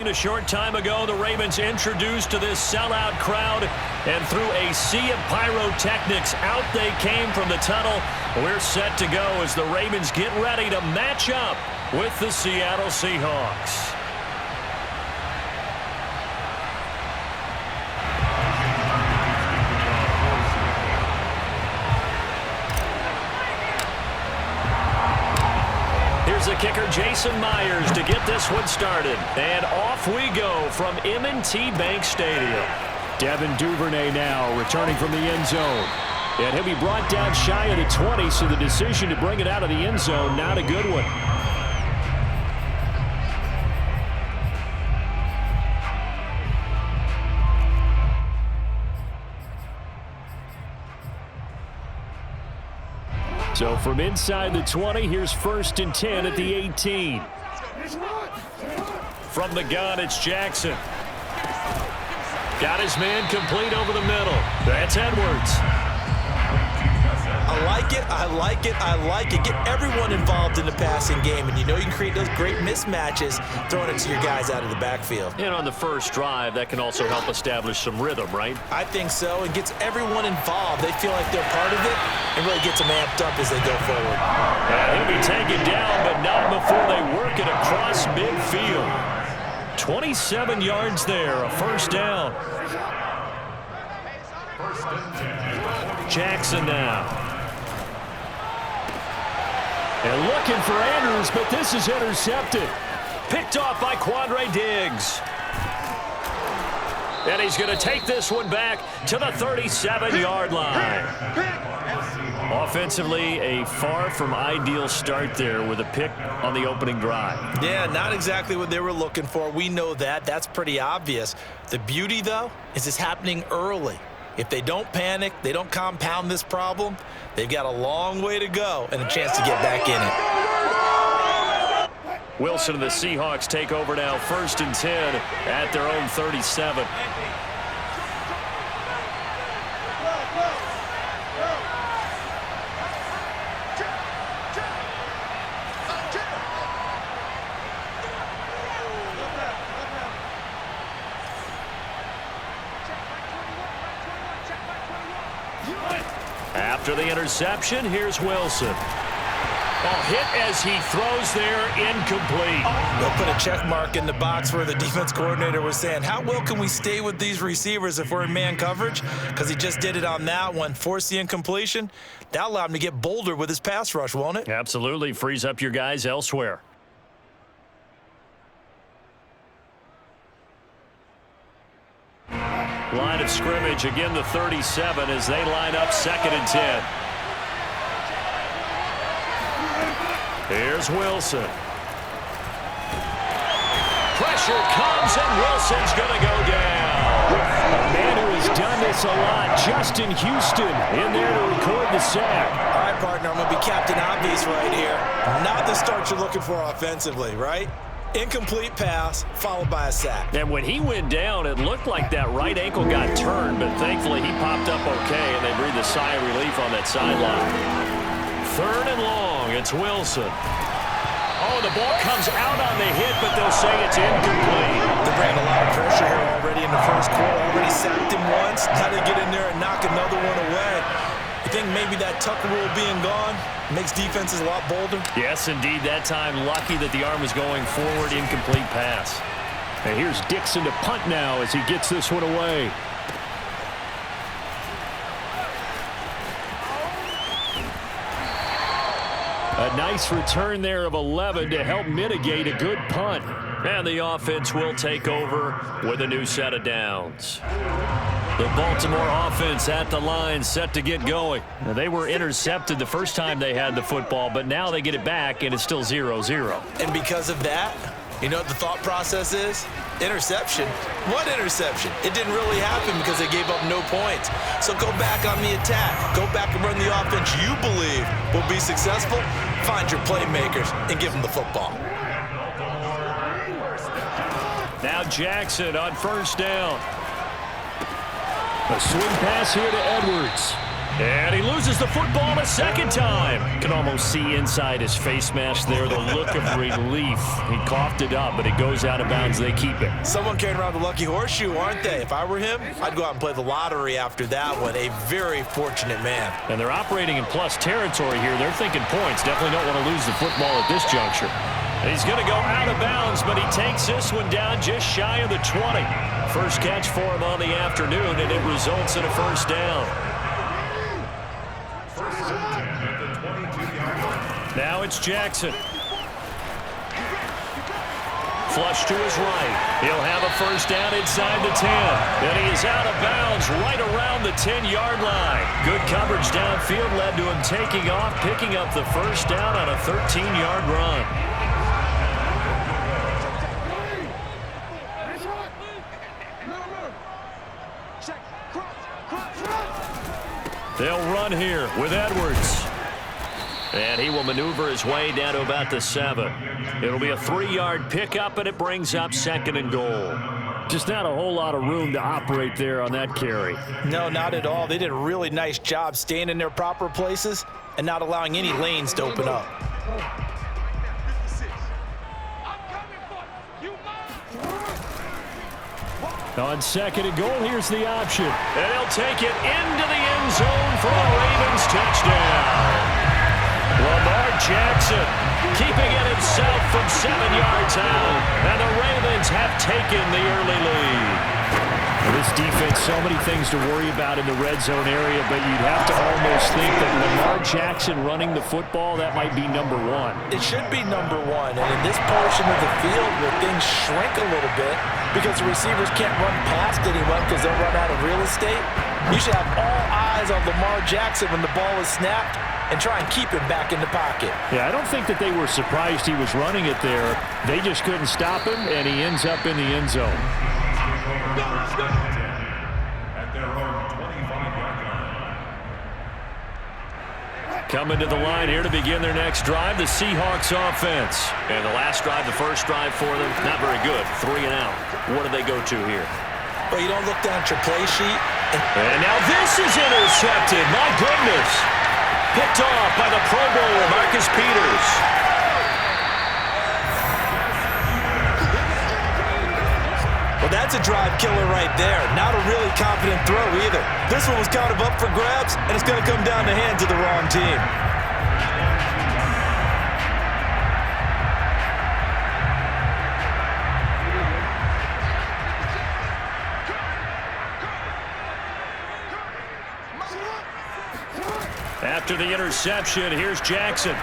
A short time ago, the Ravens introduced to this sellout crowd, and through a sea of pyrotechnics, out they came from the tunnel. We're set to go as the Ravens get ready to match up with the Seattle Seahawks. Here's the kicker, Jason Myers, to get this one started. And off we go from M&T Bank Stadium. Devin Duvernay now returning from the end zone. And he'll be brought down shy of the 20, so the decision to bring it out of the end zone, not a good one. So from inside the 20, here's 1st and 10 at the 18. From the gun, it's Jackson. Got his man complete over the middle. That's Edwards. I like it, I like it, I like it. Get everyone involved in the passing game, and you know you can create those great mismatches throwing it to your guys out of the backfield. And on the first drive, that can also help establish some rhythm, right? I think so. It gets everyone involved. They feel like they're part of it and really gets them amped up as they go forward. And he'll be taken down, but not before they work it across midfield. 27 yards there, a first down. Jackson now. And looking for Andrews, but this is intercepted. Picked off by Quandre Diggs. And he's going to take this one back to the 37-yard line. Offensively, a far from ideal start there with a pick on the opening drive. Yeah, not exactly what they were looking for. We know that. That's pretty obvious. The beauty, though, is it's happening early. If they don't panic, they don't compound this problem, they've got a long way to go and a chance to get back in it. Wilson and the Seahawks take over now, 1st and 10 at their own 37. After the interception, here's Wilson. Ball hit as he throws there, incomplete. They'll put a check mark in the box where the defense coordinator was saying, how well can we stay with these receivers if we're in man coverage? Because he just did it on that one, forced the incompletion. That'll allow him to get bolder with his pass rush, won't it? Absolutely. Frees up your guys elsewhere. Line of scrimmage, again the 37 as they line up 2nd and 10. Here's Wilson. Pressure comes and Wilson's going to go down. A man who has done this a lot, Justin Houston, in there to record the sack. All right, partner, I'm going to be Captain Obvious right here. Not the start you're looking for offensively, right? Incomplete pass, followed by a sack. And when he went down, it looked like that right ankle got turned, but thankfully he popped up okay, and they breathed a sigh of relief on that sideline. 3rd and long, it's Wilson. Oh, the ball comes out on the hit, but they'll say it's incomplete. They're bringing a lot of pressure here already in the first quarter. Already sacked him once. Now they get in there and knock another one away. You think maybe that Tucker rule being gone makes defenses a lot bolder? Yes, indeed. That time, lucky that the arm was going forward, incomplete pass. And here's Dixon to punt now as he gets this one away. A nice return there of 11 to help mitigate a good punt. And the offense will take over with a new set of downs. The Baltimore offense at the line, set to get going. Now, they were intercepted the first time they had the football, but now they get it back, and it's still 0-0. And because of that, you know what the thought process is? Interception. What interception? It didn't really happen because they gave up no points. So go back on the attack. Go back and run the offense you believe will be successful. Find your playmakers and give them the football. Now Jackson on 1st down. A swing pass here to Edwards. And he loses the football a second time. Can almost see inside his face mask there the look of relief. He coughed it up, but it goes out of bounds. They keep it. Someone carrying around the lucky horseshoe, aren't they? If I were him, I'd go out and play the lottery after that one. A very fortunate man. And they're operating in plus territory here. They're thinking points. Definitely don't want to lose the football at this juncture. He's going to go out of bounds, but he takes this one down just shy of the 20. First catch for him on the afternoon, and it results in a first down. Now it's Jackson. Flush to his right. He'll have a first down inside the 10. And he is out of bounds right around the 10-yard line. Good coverage downfield led to him taking off, picking up the first down on a 13-yard run. They'll run here with Edwards. And he will maneuver his way down to about the 7. It'll be a 3-yard pickup, and it brings up 2nd and goal. Just not a whole lot of room to operate there on that carry. No, not at all. They did a really nice job staying in their proper places and not allowing any lanes to open up. On 2nd and goal, here's the option. And he'll take it into the end zone for a Ravens touchdown. Lamar Jackson keeping it himself from 7 yards out. And the Ravens have taken the early lead. This defense, so many things to worry about in the red zone area, but you'd have to almost think that Lamar Jackson running the football, that might be number 1. It should be number 1. And in this portion of the field where things shrink a little bit because the receivers can't run past anyone because they'll run out of real estate, you should have all eyes on Lamar Jackson when the ball is snapped and try and keep him back in the pocket. Yeah, I don't think that they were surprised he was running it there. They just couldn't stop him, and he ends up in the end zone. Coming to the line here to begin their next drive, the Seahawks offense. And the last drive, the first drive for them, not very good. 3 and out. What do they go to here? Well, you don't look down at your play sheet. And now this is intercepted. My goodness. Picked off by the Pro Bowler, Marcus Peters. Well, that's a drive killer right there. Not a really confident throw either. This one was kind of up for grabs, and it's going to come down the hands of the wrong team. After the interception, here's Jackson.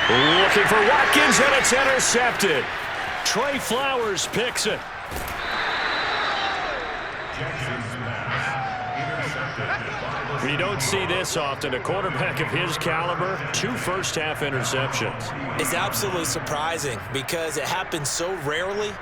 Looking for Watkins, and it's intercepted. Trey Flowers picks it. We don't see this often. A quarterback of his caliber, 2 first-half interceptions. It's absolutely surprising because it happens so rarely.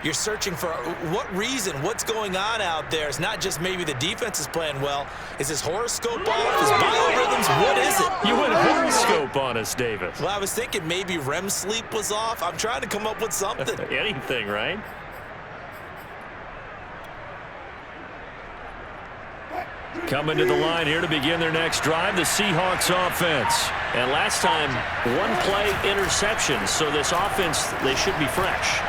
You're searching for what reason, what's going on out there. It's not just maybe the defense is playing well. Is his horoscope off? His biorhythms? What is it? You went horoscope on us, Davis. Well, I was thinking maybe REM sleep was off. I'm trying to come up with something. Anything, right? Coming to the line here to begin their next drive, the Seahawks offense. And last time, 1-play interception, so this offense, they should be fresh.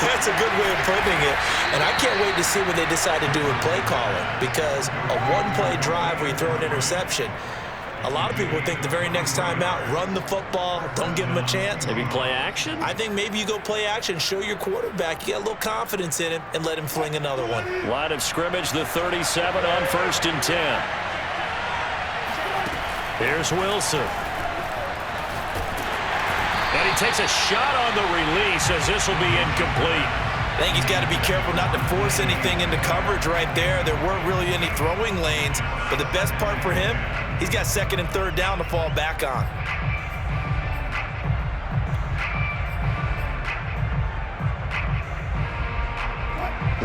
That's a good way of putting it. And I can't wait to see what they decide to do with play calling, because a 1-play drive where you throw an interception, a lot of people think the very next time out, run the football, don't give him a chance. Maybe play action? I think maybe you go play action, show your quarterback you got a little confidence in him, and let him fling another one. Line of scrimmage, the 37 on 1st and 10. Here's Wilson. And he takes a shot on the release as this will be incomplete. I think he's got to be careful not to force anything into coverage right there. There weren't really any throwing lanes, but the best part for him, he's got 2nd and 3rd down to fall back on.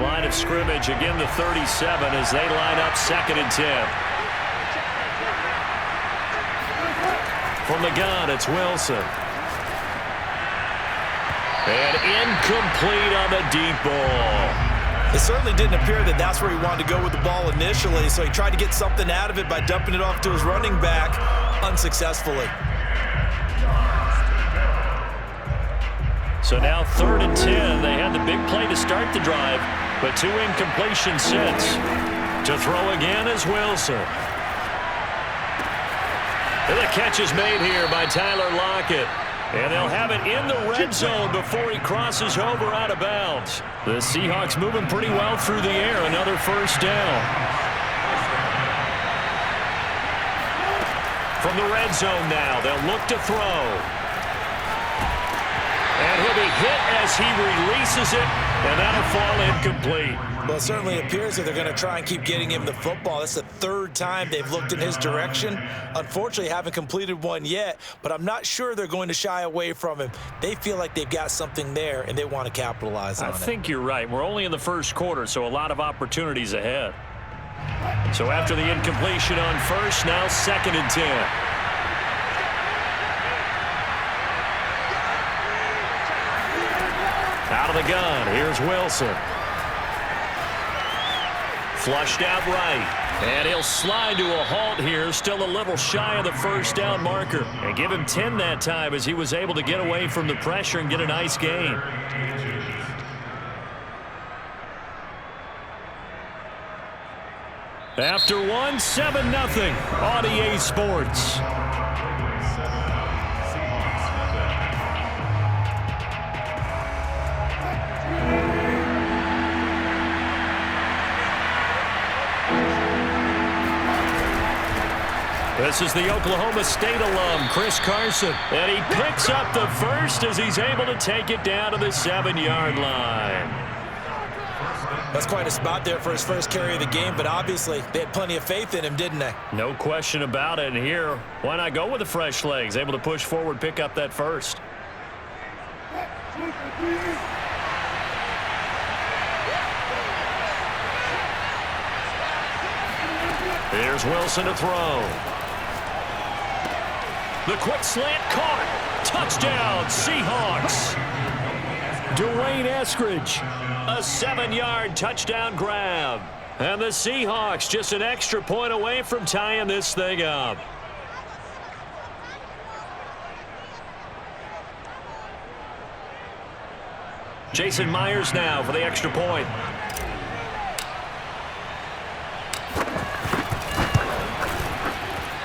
Line of scrimmage, again the 37 as they line up 2nd and 10. From the gun, it's Wilson. And incomplete on the deep ball. It certainly didn't appear that that's where he wanted to go with the ball initially, so he tried to get something out of it by dumping it off to his running back unsuccessfully. So now 3rd and 10. They had the big play to start the drive, but 2 incompletions since. To throw again is Wilson. And the catch is made here by Tyler Lockett. And they'll have it in the red zone before he crosses over out of bounds. The Seahawks moving pretty well through the air. Another first down. From the red zone now, they'll look to throw. And he'll be hit as he releases it, and that'll fall incomplete. Well, it certainly appears that they're going to try and keep getting him the football. That's the 3rd time they've looked in his direction. Unfortunately, haven't completed one yet, but I'm not sure they're going to shy away from him. They feel like they've got something there, and they want to capitalize on it. I think you're right. We're only in the first quarter, so a lot of opportunities ahead. So after the incompletion on first, now 2nd and 10. Out of the gun, here's Wilson. Flushed out right. And he'll slide to a halt here, still a little shy of the first down marker. And give him 10 that time as he was able to get away from the pressure and get a nice gain. After one, 7-0 on EA Sports. This is the Oklahoma State alum, Chris Carson. And he picks up the first as he's able to take it down to the 7-yard line. That's quite a spot there for his first carry of the game, but obviously they had plenty of faith in him, didn't they? No question about it. And here, why not go with the fresh legs? Able to push forward, pick up that first. Here's Wilson to throw. The quick slant caught. Touchdown, Seahawks. Dwayne Eskridge, a 7-yard touchdown grab. And the Seahawks just an extra point away from tying this thing up. Jason Myers now for the extra point.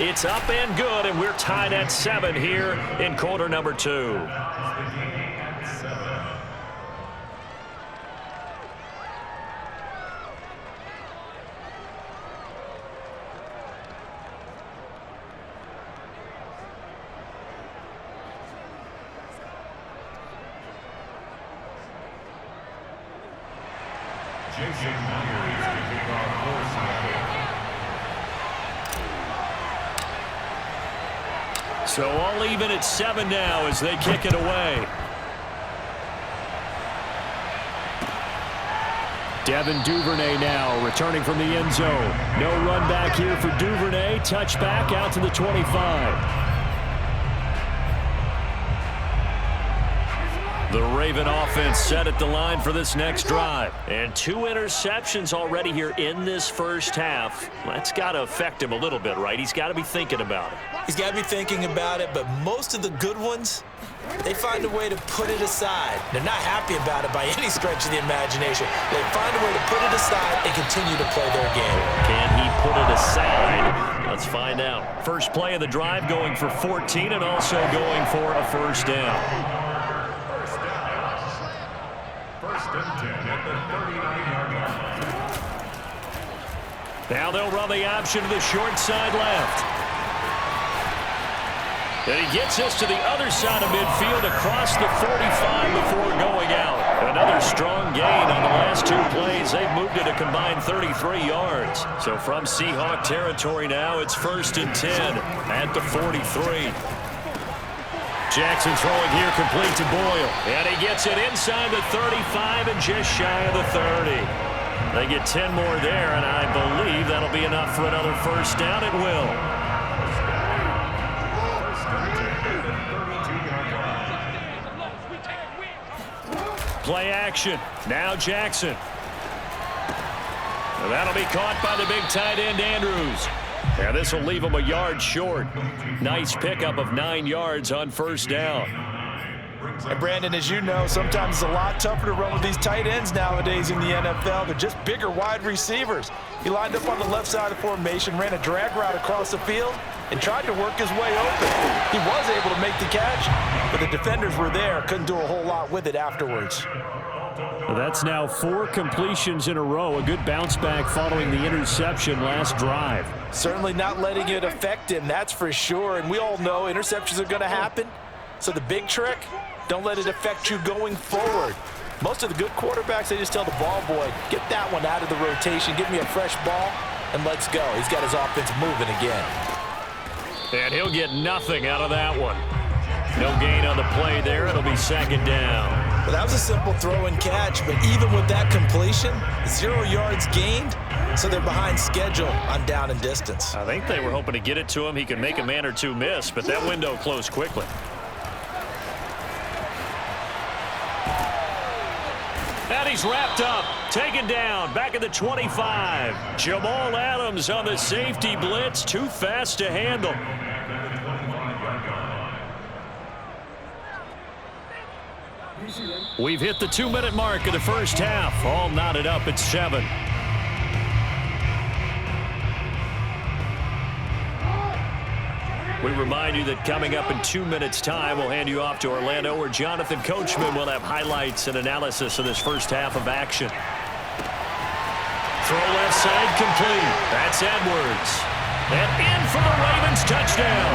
It's up and good, and we're tied at 7 here in quarter number 2. Jason Myers kicking off for So all even at 7 now as they kick it away. Devin Duvernay now returning from the end zone. No run back here for Duvernay. Touchback out to the 25. The Raven offense set at the line for this next drive. And 2 interceptions already here in this first half. That's got to affect him a little bit, right? He's got to be thinking about it. He's got to be thinking about it, but most of the good ones, they find a way to put it aside. They're not happy about it by any stretch of the imagination. They find a way to put it aside and continue to play their game. Can he put it aside? Let's find out. First play of the drive going for 14 and also going for a first down. Now they'll run the option to the short side left. And he gets us to the other side of midfield across the 45 before going out. Another strong gain on the last 2 plays. They've moved it a combined 33 yards. So from Seahawk territory now, it's 1st and 10 at the 43. Jackson throwing here complete to Boyle. And he gets it inside the 35 and just shy of the 30. They get 10 more there, and I believe that'll be enough for another first down. It will. Play action. Now Jackson. And that'll be caught by the big tight end, Andrews. And this will leave him a yard short. Nice pickup of 9 yards on first down. And Brandon, as you know, sometimes it's a lot tougher to run with these tight ends nowadays in the NFL. They're just bigger wide receivers. He lined up on the left side of the formation, ran a drag route across the field, and tried to work his way open. He was able to make the catch, but the defenders were there, couldn't do a whole lot with it afterwards. Well, that's now 4 completions in a row. A good bounce back following the interception last drive. Certainly not letting it affect him, that's for sure. And we all know interceptions are going to happen. So the big trick, don't let it affect you going forward. Most of the good quarterbacks, they just tell the ball boy, get that one out of the rotation, give me a fresh ball, and let's go. He's got his offense moving again. And he'll get nothing out of that one. No gain on the play there. It'll be second down. Well, that was a simple throw and catch, but even with that completion, 0 yards gained, so they're behind schedule on down and distance. I think they were hoping to get it to him. He could make a man or two miss, but that window closed quickly. And he's wrapped up, taken down, back at the 25. Jamal Adams on the safety blitz, too fast to handle. We've hit the 2-minute mark of the first half, all knotted up at 7. We remind you that coming up in 2 minutes' time, we'll hand you off to Orlando, where Jonathan Coachman will have highlights and analysis of this first half of action. Throw left side complete. That's Edwards. And in for the Ravens touchdown.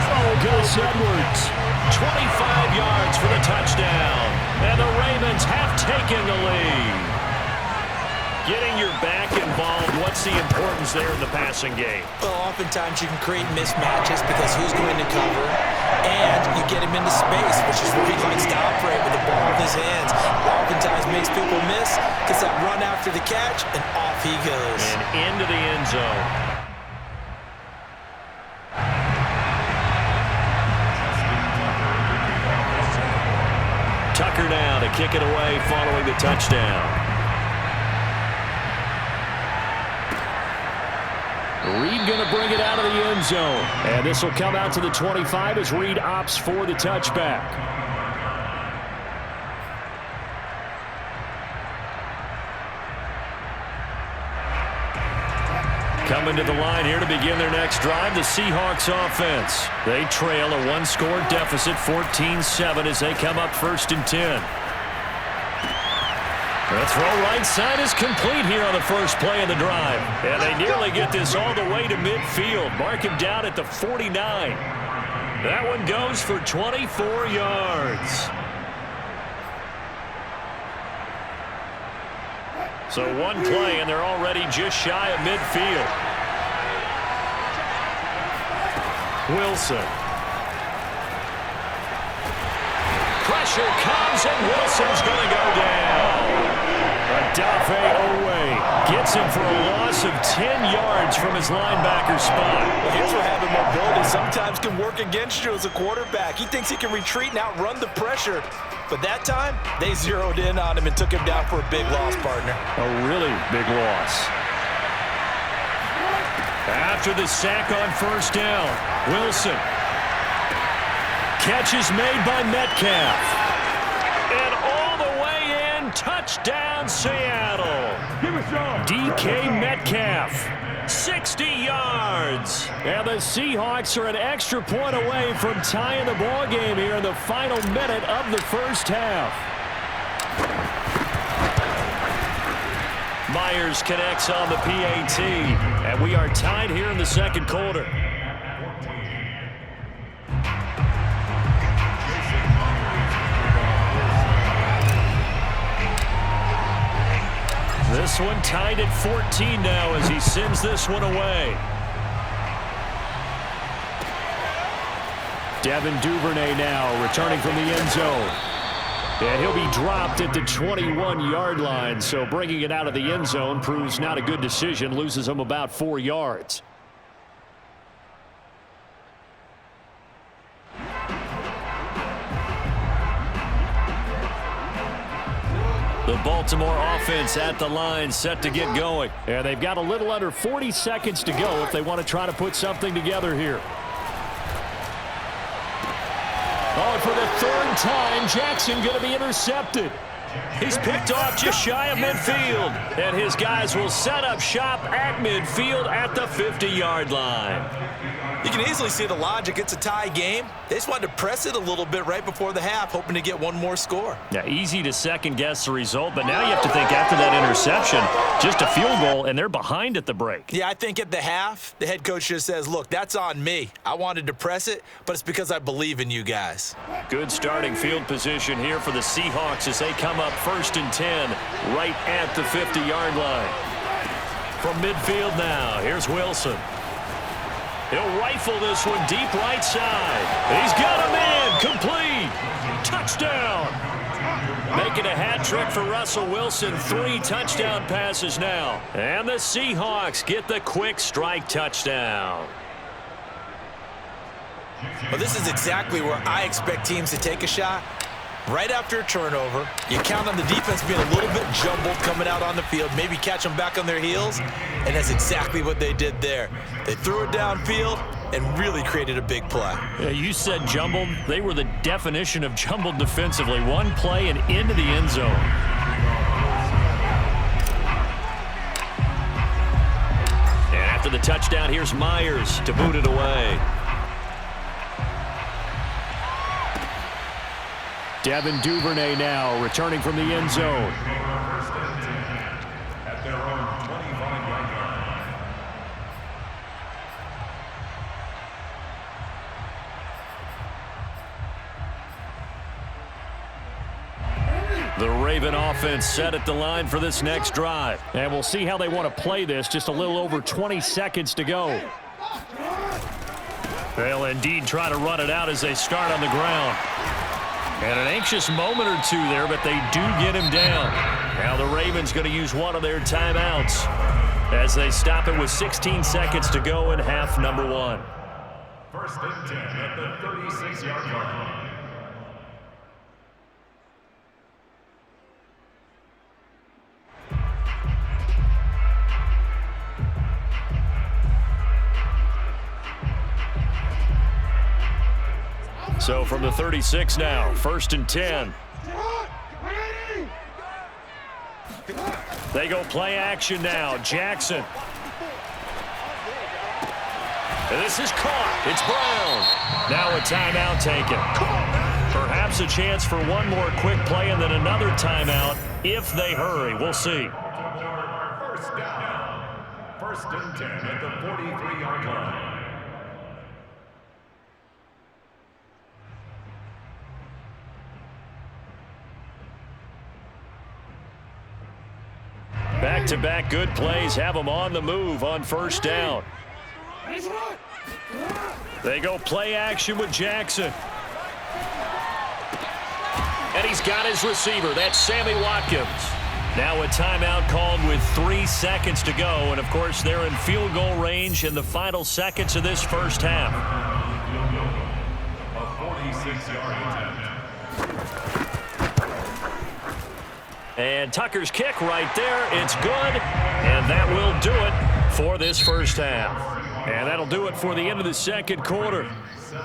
Oh, Gus Edwards. 25 yards for the touchdown. And the Ravens have taken the lead. Getting your back involved, what's the importance there in the passing game? Well, oftentimes you can create mismatches because who's going to cover, and you get him into space, which is where he likes to operate with the ball in his hands. Oftentimes makes people miss, gets that run after the catch, and off he goes. And into the end zone. Tucker now to kick it away following the touchdown. Reed going to bring it out of the end zone. And this will come out to the 25 as Reed opts for the touchback. Coming to the line here to begin their next drive, the Seahawks offense. They trail a 1-score deficit, 14-7, as they come up 1st and 10. The throw right side is complete here on the first play of the drive. And they nearly get this all the way to midfield. Mark him down at the 49. That one goes for 24 yards. So one play, and they're already just shy of midfield. Wilson. Pressure comes, and Wilson's going to go down. Adafe Owe gets him for a loss of 10 yards from his linebacker spot. Well, here's where having mobility sometimes can work against you as a quarterback. He thinks he can retreat and outrun the pressure. But that time, they zeroed in on him and took him down for a big loss, partner. A really big loss. After the sack on first down, Wilson. Catch is made by Metcalf. And all the way in, touchdown Seattle. DK Metcalf. 60 yards. And the Seahawks are an extra point away from tying the ball game here in the final minute of the first half. Myers connects on the PAT, and we are tied here in the second quarter. This one tied at 14 now as he sends this one away. Devin Duvernay now returning from the end zone. And he'll be dropped at the 21-yard line, so bringing it out of the end zone proves not a good decision, loses him about 4 yards. The Baltimore offense at the line, set to get going. And they've got a little under 40 seconds to go if they want to try to put something together here. Oh, and for the third time, Jackson going to be intercepted. He's picked off just shy of midfield. And his guys will set up shop at midfield at the 50-yard line. You can easily see the logic. It's a tie game. They just wanted to press it a little bit right before the half, hoping to get one more score. Yeah, easy to second-guess the result, but now you have to think after that interception, just a field goal, and they're behind at the break. Yeah, I think at the half, the head coach just says, look, that's on me. I wanted to press it, but it's because I believe in you guys. Good starting field position here for the Seahawks as they come up 1st and 10 right at the 50-yard line. From midfield now, here's Wilson. He'll rifle this one deep right side. He's got him in. Complete. Touchdown. Making a hat trick for Russell Wilson. 3 touchdown passes now. And the Seahawks get the quick strike touchdown. Well, this is exactly where I expect teams to take a shot. Right after a turnover, you count on the defense being a little bit jumbled coming out on the field, maybe catch them back on their heels, and that's exactly what they did there. They threw it downfield and really created a big play. Yeah, you said jumbled. They were the definition of jumbled defensively. One play and into the end zone. And after the touchdown, here's Myers to boot it away. Devin Duvernay now returning from the end zone. At their own 25-yard line. The Raven offense set at the line for this next drive. And we'll see how they want to play this. Just a little over 20 seconds to go. They'll indeed try to run it out as they start on the ground. And an anxious moment or two there, but they do get him down. Now the Ravens going to use one of their timeouts as they stop it with 16 seconds to go in half number 1. 1st and 10 at the 36-yard line. So from the 36 now, 1st and 10. They go play action now. Jackson. And this is caught. It's Brown. Now a timeout taken. Perhaps a chance for one more quick play and then another timeout if they hurry. We'll see. 1st down. 1st and 10 at the 43-yard line. Back-to-back good plays have them on the move on 1st down. They go play action with Jackson. And he's got his receiver. That's Sammy Watkins. Now a timeout called with 3 seconds to go. And, of course, they're in field goal range in the final seconds of this first half. A 46-yard attempt. And Tucker's kick right there. It's good. And that will do it for this first half. And that'll do it for the end of the second quarter.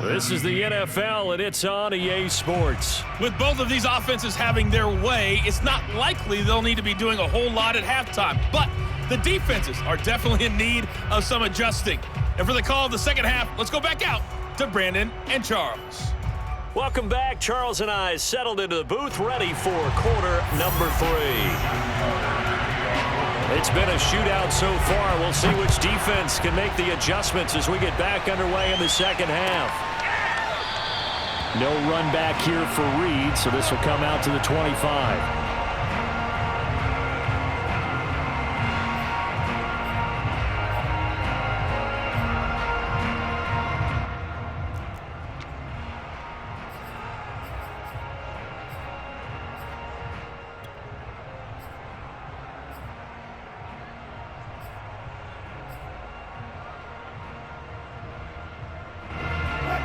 This is the NFL, and it's on EA Sports. With both of these offenses having their way, it's not likely they'll need to be doing a whole lot at halftime. But the defenses are definitely in need of some adjusting. And for the call of the second half, let's go back out to Brandon and Charles. Welcome back. Charles and I settled into the booth, ready for quarter number 3. It's been a shootout so far. We'll see which defense can make the adjustments as we get back underway in the second half. No run back here for Reed, so this will come out to the 25.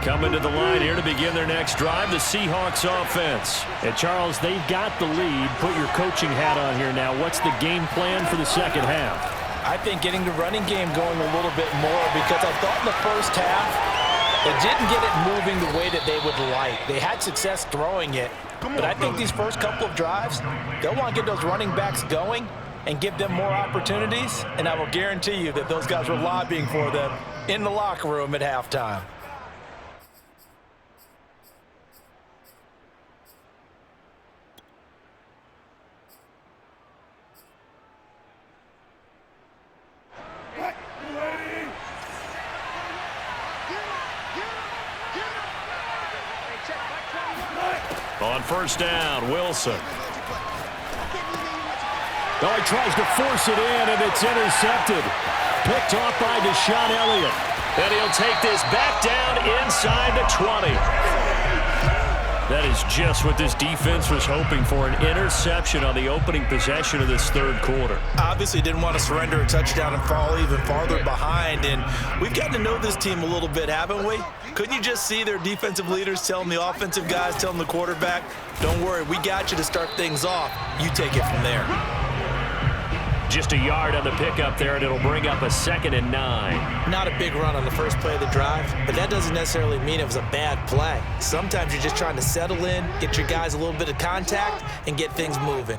Coming to the line here to begin their next drive, the Seahawks offense. And Charles, they've got the lead. Put your coaching hat on here now. What's the game plan for the second half? I think getting the running game going a little bit more, because I thought in the first half they didn't get it moving the way that they would like. They had success throwing it, but I think these first couple of drives, they'll want to get those running backs going and give them more opportunities, and I will guarantee you that those guys were lobbying for them in the locker room at halftime. On first down, Wilson. Oh, he tries to force it in, and it's intercepted. Picked off by Deshaun Elliott. And he'll take this back down inside the 20. That is just what this defense was hoping for, an interception on the opening possession of this third quarter. Obviously didn't want to surrender a touchdown and fall even farther behind, and we've gotten to know this team a little bit, haven't we? Couldn't you just see their defensive leaders telling the offensive guys, telling the quarterback, don't worry, we got you to start things off. You take it from there. Just a yard on the pickup there, and it'll bring up a 2nd and 9. Not a big run on the first play of the drive, but that doesn't necessarily mean it was a bad play. Sometimes you're just trying to settle in, get your guys a little bit of contact, and get things moving.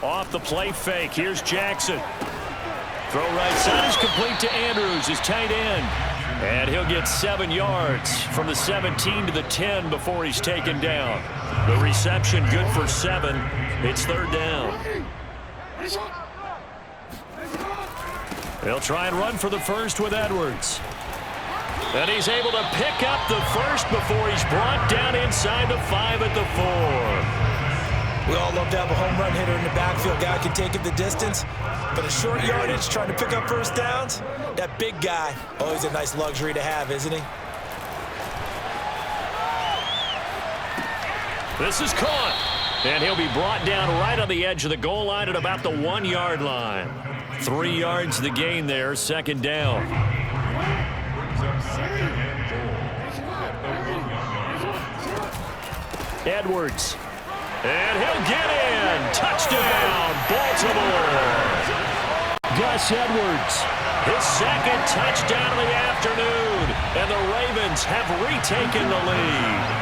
Off the play fake, here's Jackson. Throw right side is complete to Andrews, his tight end. And he'll get 7 yards from the 17 to the 10 before he's taken down. The reception good for 7. It's 3rd down. They'll try and run for the first with Edwards. And he's able to pick up the first before he's brought down inside the 5 at the 4. We all love to have a home run hitter in the backfield. Guy can take it the distance, but a short yardage trying to pick up first downs, that big guy, always a nice luxury to have, isn't he? This is caught. And he'll be brought down right on the edge of the goal line at about the 1-yard line. 3 yards the gain there, 2nd down. Edwards. And he'll get in. Touchdown, Baltimore. Gus Edwards. His 2nd touchdown of the afternoon. And the Ravens have retaken the lead.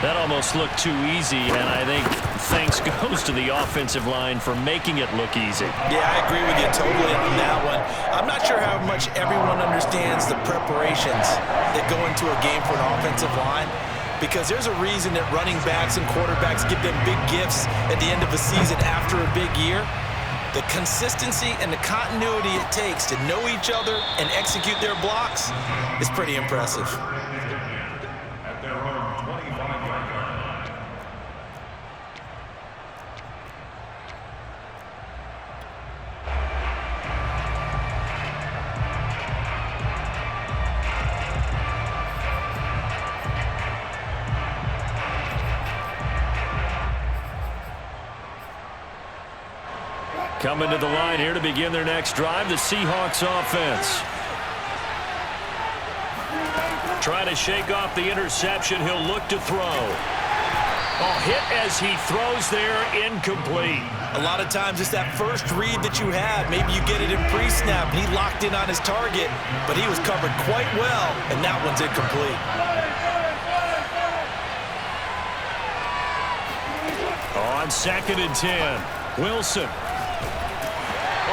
That almost looked too easy, and I think thanks goes to the offensive line for making it look easy. Yeah, I agree with you totally on that one. I'm not sure how much everyone understands the preparations that go into a game for an offensive line, because there's a reason that running backs and quarterbacks give them big gifts at the end of a season after a big year. The consistency and the continuity it takes to know each other and execute their blocks is pretty impressive. Coming to the line here to begin their next drive, the Seahawks offense. Trying to shake off the interception. He'll look to throw. Oh, hit as he throws there, incomplete. A lot of times it's that first read that you have. Maybe you get it in pre-snap, and he locked in on his target, but he was covered quite well, and that one's incomplete. On 2nd and 10, Wilson.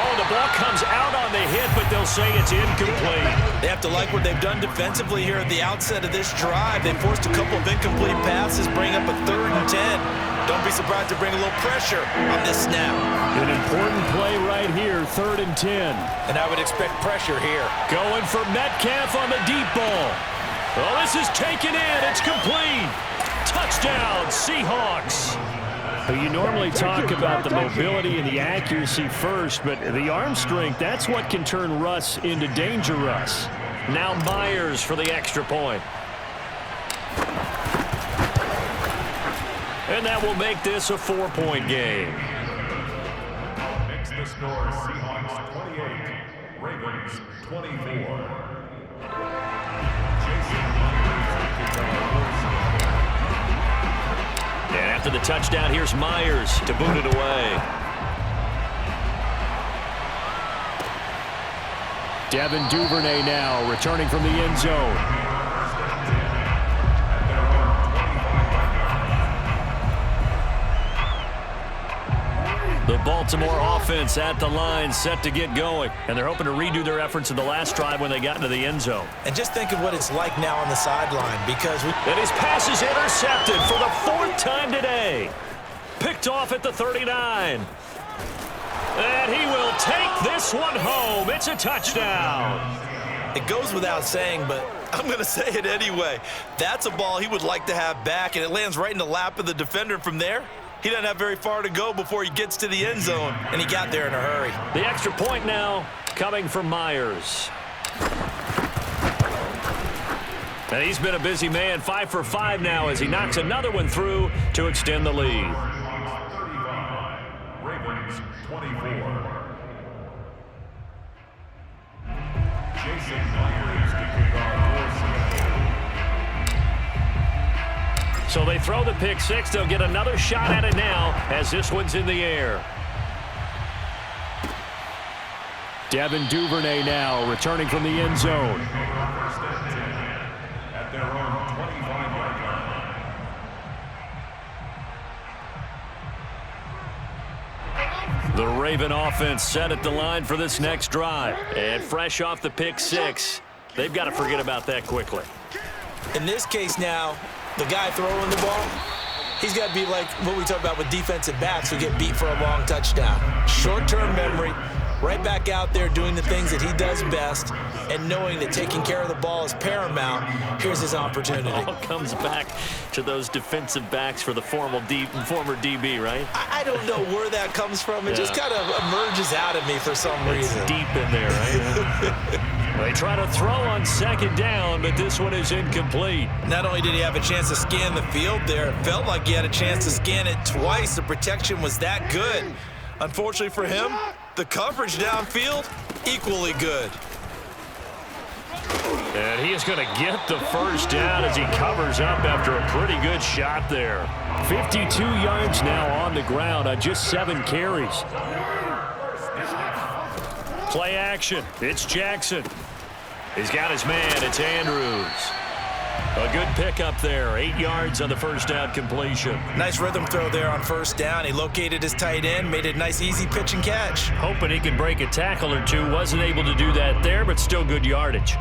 Oh, the ball comes out on the hit, but they'll say it's incomplete. They have to like what they've done defensively here at the outset of this drive. They forced a couple of incomplete passes, bring up a 3rd and 10. Don't be surprised to bring a little pressure on this snap. An important play right here, 3rd and 10. And I would expect pressure here. Going for Metcalf on the deep ball. Oh, this is taken in. It's complete. Touchdown, Seahawks. You normally talk about the mobility and the accuracy first, but the arm strength, that's what can turn Russ into Danger Russ. Now Myers for the extra point. And that will make this a 4-point game. Makes the score Seahawks 28, Ravens 24. And after the touchdown, here's Myers to boot it away. Devin Duvernay now returning from the end zone. The Baltimore offense at the line, set to get going. And they're hoping to redo their efforts in the last drive when they got into the end zone. And just think of what it's like now on the sideline because And his pass is intercepted for the 4th time today. Picked off at the 39. And he will take this one home. It's a touchdown. It goes without saying, but I'm going to say it anyway. That's a ball he would like to have back, and it lands right in the lap of the defender. From there, he doesn't have very far to go before he gets to the end zone, and he got there in a hurry. The extra point now coming from Myers. And he's been a busy man, 5 for 5 now as he knocks another one through to extend the lead. 35, Ravens 24. Jason Myers to kick off. So they throw the pick six. They'll get another shot at it now as this one's in the air. Devin Duvernay now returning from the end zone. First and 10 at their own 25-yard line. The Raven offense set at the line for this next drive. And fresh off the pick six, they've got to forget about that quickly. In this case now, the guy throwing the ball, he's got to be like what we talk about with defensive backs who get beat for a long touchdown. Short-term memory, right back out there doing the things that he does best, and knowing that taking care of the ball is paramount. Here's his opportunity. It all comes back to those defensive backs for the former DB, right? I don't know where that comes from. It just kind of emerges out of me for some reason. It's deep in there, right? They try to throw on second down, but this one is incomplete. Not only did he have a chance to scan the field there, it felt like he had a chance to scan it twice. The protection was that good. Unfortunately for him, the coverage downfield, equally good. And he is going to get the first down as he covers up after a pretty good shot there. 52 yards now on the ground on just 7 carries. Play action. It's Jackson. He's got his man. It's Andrews. A good pickup there. 8 yards on the first down completion. Nice rhythm throw there on first down. He located his tight end, made it a nice, easy pitch and catch. Hoping he can break a tackle or two. Wasn't able to do that there, but still good yardage.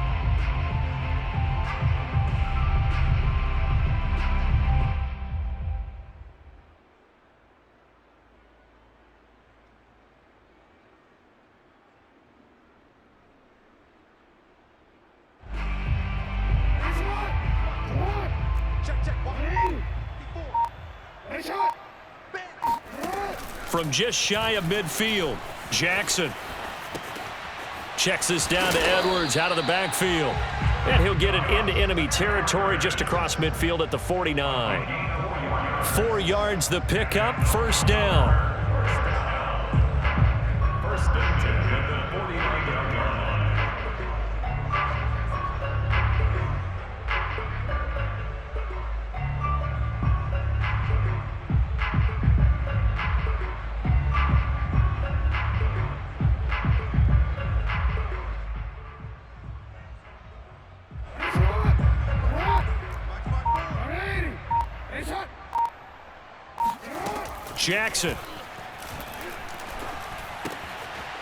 From just shy of midfield, Jackson checks this down to Edwards out of the backfield. And he'll get it into enemy territory just across midfield at the 49. 4 yards the pickup, first down. First and 10 at the 49-yard line. Jackson.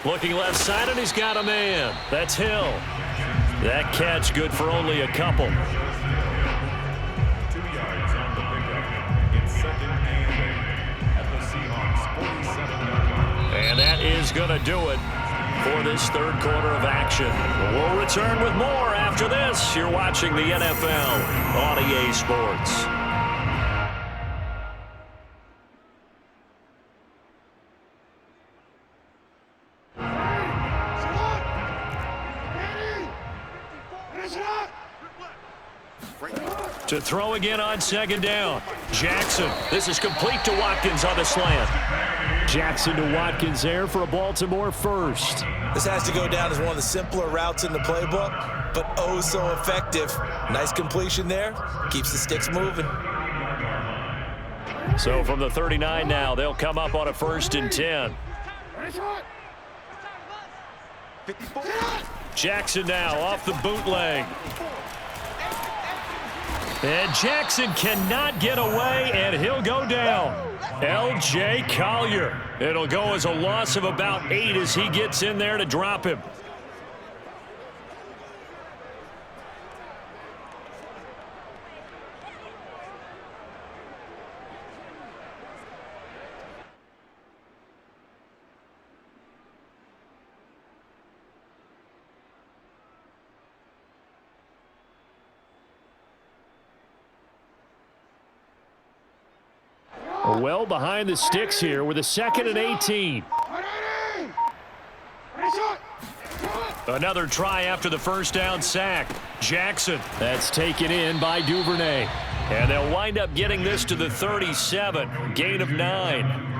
Looking left side, and he's got a man. That's Hill. That catch good for only a couple. 2 yards on the pickup. It's second and 8 at the Seahawks 47-yard line. And that is going to do it for this third quarter of action. We'll return with more after this. You're watching the NFL on EA Sports. To throw again on second down. Jackson. This is complete to Watkins on the slant. Jackson to Watkins there for a Baltimore first. This has to go down as one of the simpler routes in the playbook, but oh so effective. Nice completion there. Keeps the sticks moving. So from the 39 now, they'll come up on a 1st and 10. Jackson now off the bootleg. And Jackson cannot get away, and he'll go down. L.J. Collier. It'll go as a loss of about 8 as he gets in there to drop him. Well behind the sticks here with a 2nd and 18. Another try after the first down sack. Jackson. That's taken in by Duvernay. And they'll wind up getting this to the 37. Gain of 9.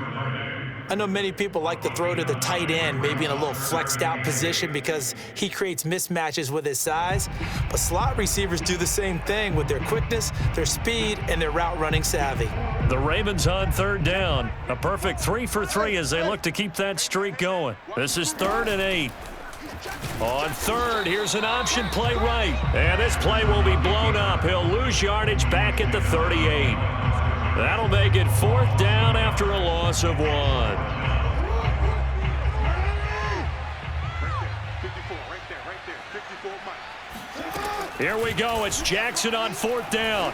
I know many people like to throw to the tight end, maybe in a little flexed out position because he creates mismatches with his size. But slot receivers do the same thing with their quickness, their speed, and their route running savvy. The Ravens on 3rd down. A perfect 3 for 3 as they look to keep that streak going. This is 3rd and 8. On 3rd, here's an option play right. And this play will be blown up. He'll lose yardage back at the 38. That'll make it 4th down after a loss of 1. Here we go. It's Jackson on 4th down.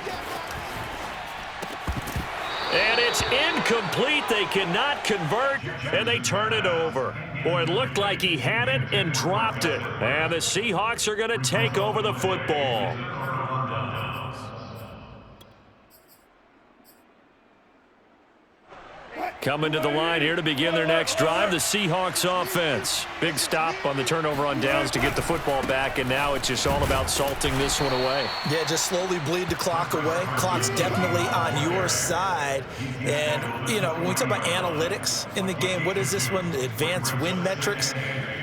And it's incomplete. They cannot convert, and they turn it over. Boy, it looked like he had it and dropped it. And the Seahawks are going to take over the football. Coming to the line here to begin their next drive, the Seahawks offense. Big stop on the turnover on downs to get the football back, and now it's just all about salting this one away. Yeah, just slowly bleed the clock away. Clock's definitely on your side. And, you know, when we talk about analytics in the game, what is this one? Advanced win metrics?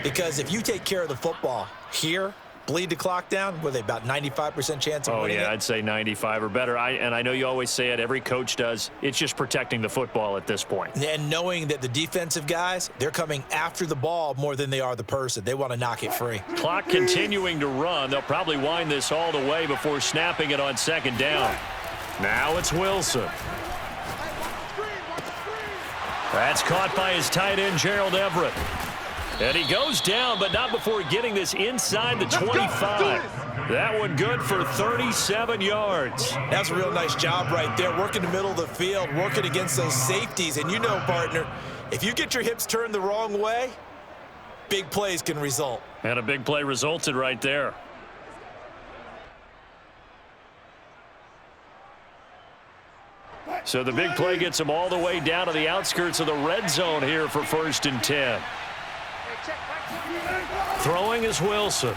Because if you take care of the football here, bleed the clock down, were they about 95% chance of winning it? I'd say 95 or better. And I know you always say it, every coach does. It's just protecting the football at this point. And knowing that the defensive guys, they're coming after the ball more than they are the person. They want to knock it free. Clock continuing to run. They'll probably wind this all the way before snapping it on 2nd down. Now it's Wilson. That's caught by his tight end, Gerald Everett. And he goes down, but not before getting this inside the 25. That one good for 37 yards. That's a real nice job right there, working the middle of the field, working against those safeties. And you know, partner, if you get your hips turned the wrong way, big plays can result. And a big play resulted right there. So the big play gets him all the way down to the outskirts of the red zone here for 1st and 10. Throwing is Wilson.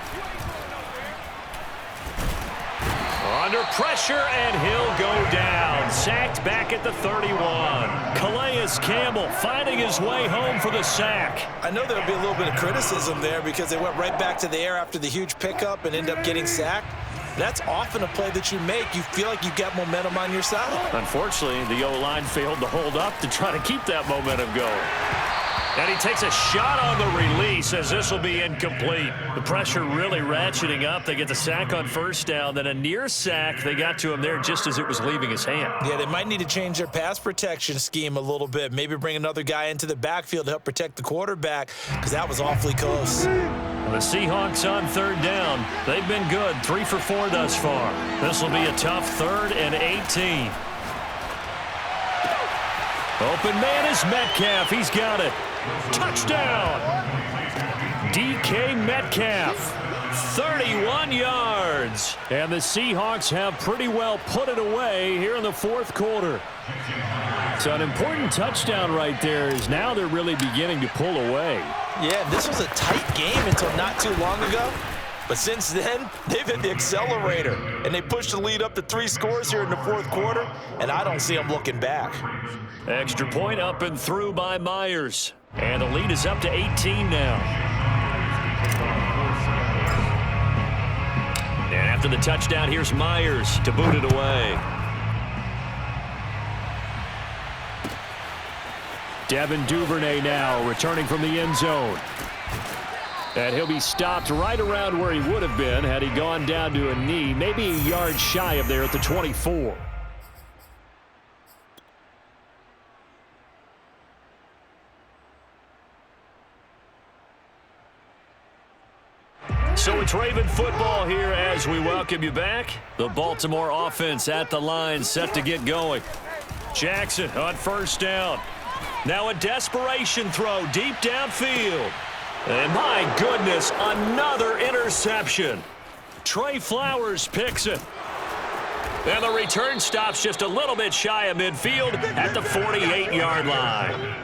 Under pressure, and he'll go down. Sacked back at the 31. Calais Campbell finding his way home for the sack. I know there'll be a little bit of criticism there because they went right back to the air after the huge pickup and end up getting sacked. That's often a play that you make. You feel like you've got momentum on your side. Unfortunately, the O-line failed to hold up to try to keep that momentum going. And he takes a shot on the release as this will be incomplete. The pressure really ratcheting up. They get the sack on 1st down, then a near sack. They got to him there just as it was leaving his hand. Yeah, they might need to change their pass protection scheme a little bit. Maybe bring another guy into the backfield to help protect the quarterback because that was awfully close. The Seahawks on 3rd down. They've been good, 3 for 4 thus far. This will be a tough 3rd and 18. Open man is Metcalf. He's got it. Touchdown! DK Metcalf, 31 yards. And the Seahawks have pretty well put it away here in the 4th quarter. So an important touchdown right there is now they're really beginning to pull away. Yeah, this was a tight game until not too long ago. But since then, they've hit the accelerator. And they pushed the lead up to 3 scores here in the 4th quarter. And I don't see them looking back. Extra point up and through by Myers. And the lead is up to 18 now. after the touchdown, here's Myers to boot it away. Devin Duvernay now returning from the end zone. And he'll be stopped right around where he would have been had he gone down to a knee, maybe a yard shy of there at the 24. So it's Raven football here as we welcome you back. The Baltimore offense at the line, set to get going. Jackson on first down. Now a desperation throw deep downfield. And my goodness, another interception. Trey Flowers picks it. And the return stops just a little bit shy of midfield at the 48-yard line.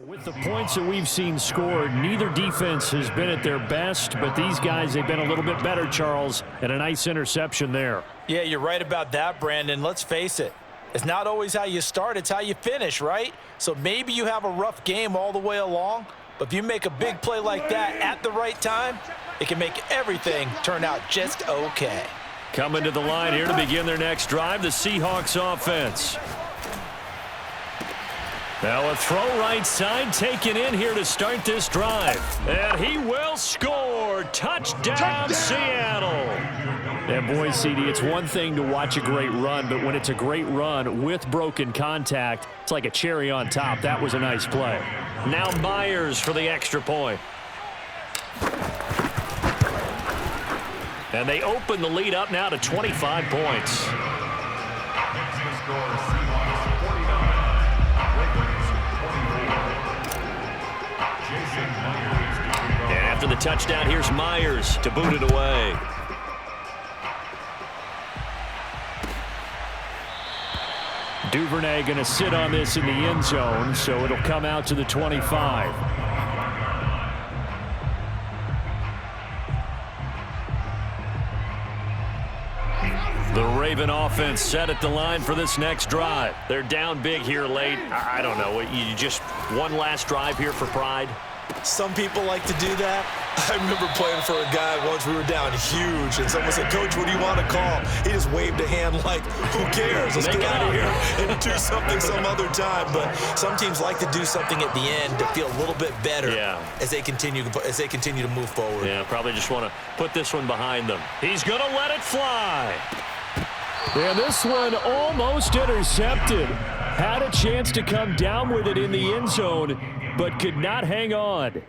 With the points that we've seen scored, neither defense has been at their best, but these guys, they've been a little bit better, Charles, and a nice interception there. Yeah, you're right about that, Brandon. Let's face it. It's not always how you start, it's how you finish, right? So maybe you have a rough game all the way along, but if you make a big play like that at the right time, it can make everything turn out just okay. Coming to the line here to begin their next drive, the Seahawks offense. Now a throw right side taken in here to start this drive. And he will score. Touchdown, Seattle. And boy, CD, it's one thing to watch a great run, but when it's a great run with broken contact, it's like a cherry on top. That was a nice play. Now Myers for the extra point. And they open the lead up now to 25 points. And after the touchdown, here's Myers to boot it away. Duvernay going to sit on this in the end zone, so it'll come out to the 25. The Raven offense set at the line for this next drive. They're down big here late. I don't know. You just one last drive here for pride? Some people like to do that. I remember playing for a guy once. We were down huge, and someone said, "Coach, what do you want to call?" He just waved a hand like, "Who cares? Let's get out of here and do something some other time." But some teams like to do something at the end to feel a little bit better as they continue to move forward. Yeah, probably just want to put this one behind them. He's going to let it fly. And this one almost intercepted. Had a chance to come down with it in the end zone, but could not hang on.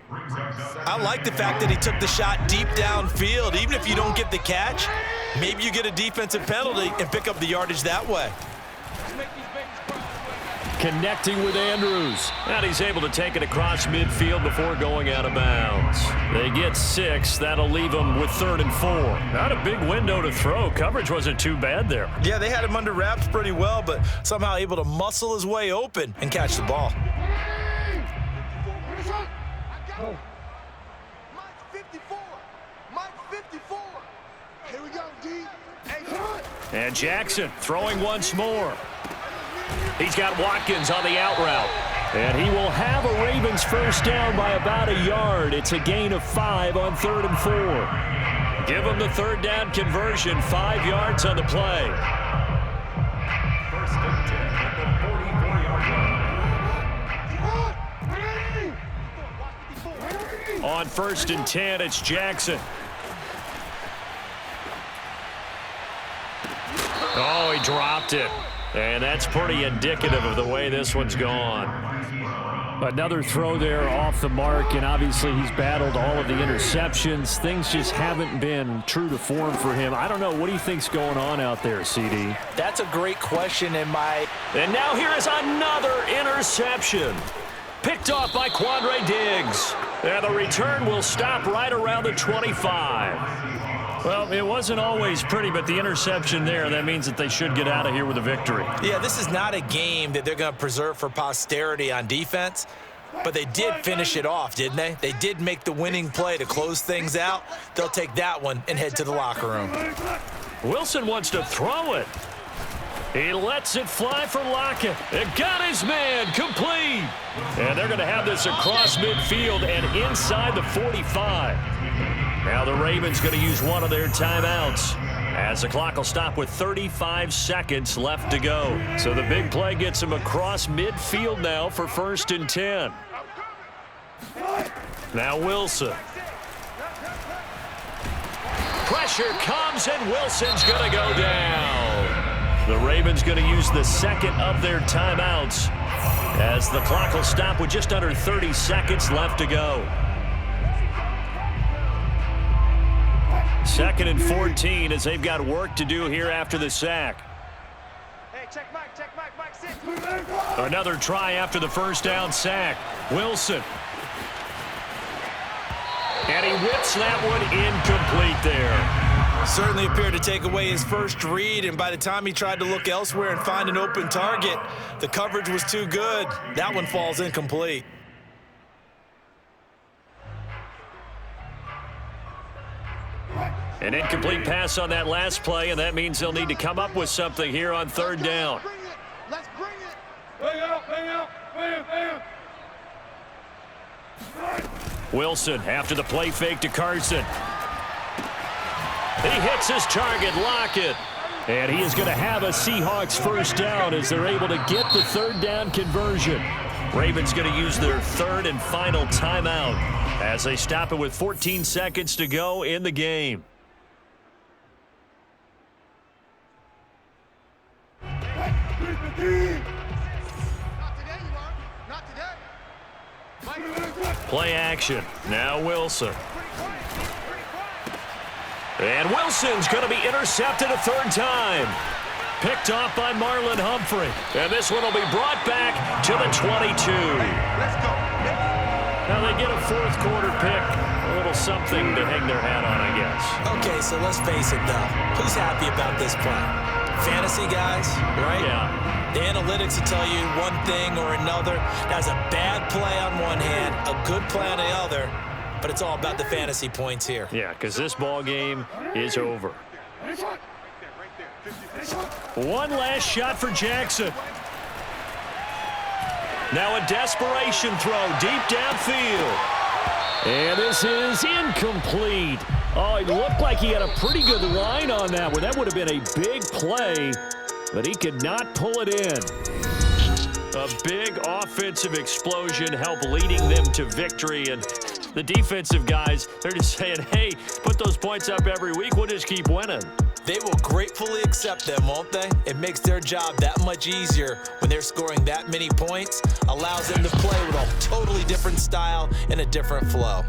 I like the fact that he took the shot deep downfield. Even if you don't get the catch, maybe you get a defensive penalty and pick up the yardage that way. Connecting with Andrews. And he's able to take it across midfield before going out of bounds. They get 6. That'll leave them with 3rd and 4. Not a big window to throw. Coverage wasn't too bad there. Yeah, they had him under wraps pretty well, but somehow able to muscle his way open and catch the ball. Here we go, D. And Jackson throwing once more. He's got Watkins on the out route. And he will have a Ravens first down by about a yard. It's a gain of 5 on 3rd and 4. Give him the 3rd down conversion, 5 yards on the play. First and 10 at the 44-yard line. On 1st and 10, it's Jackson. Oh, he dropped it. And that's pretty indicative of the way this one's gone. Another throw there off the mark, and obviously he's battled all of the interceptions. Things just haven't been true to form for him. I don't know. What do you think's going on out there, CD? That's a great question in my... And now here is another interception. Picked off by Quandre Diggs. And the return will stop right around the 25. Well, it wasn't always pretty, but the interception there, that means that they should get out of here with a victory. Yeah, this is not a game that they're going to preserve for posterity on defense, but they did finish it off, didn't they? They did make the winning play to close things out. They'll take that one and head to the locker room. Wilson wants to throw it. He lets it fly for Lockett. It got his man complete. And they're going to have this across midfield and inside the 45. Now the Ravens going to use one of their timeouts as the clock will stop with 35 seconds left to go. So the big play gets him across midfield now for 1st and 10. Now Wilson. Pressure comes and Wilson's going to go down. The Ravens going to use the second of their timeouts as the clock will stop with just under 30 seconds left to go. 2nd and 14 as they've got work to do here after the sack. Hey, check Mike, sit. Another try after the first down sack. Wilson. And he whips that one incomplete there. Certainly appeared to take away his first read, and by the time he tried to look elsewhere and find an open target, the coverage was too good. That one falls incomplete. An incomplete pass on that last play, and that means they'll need to come up with something here on 3rd down. Let's bring it. Wilson after the play fake to Carson. He hits his target, Lockett. And he is going to have a Seahawks first down as they're able to get the 3rd down conversion. Ravens going to use their 3rd and final timeout as they stop it with 14 seconds to go in the game. Play action. Now Wilson. And Wilson's going to be intercepted a 3rd time. Picked off by Marlon Humphrey. And this one will be brought back to the 22. Let's go. Now they get a 4th quarter pick. A little something to hang their hat on, I guess. Okay, so let's face it, though. Who's happy about this play? Fantasy guys, right? Yeah. The analytics will tell you one thing or another. That's a bad play on one hand, a good play on the other, but it's all about the fantasy points here. Yeah, because this ball game is over. One last shot for Jackson. Now a desperation throw deep downfield. And this is incomplete. Oh, it looked like he had a pretty good line on that one. That would have been a big play, but he could not pull it in. A big offensive explosion helped leading them to victory, and the defensive guys, they're just saying, hey, put those points up every week. We'll just keep winning. They will gratefully accept them, won't they? It makes their job that much easier when they're scoring that many points, allows them to play with a totally different style and a different flow.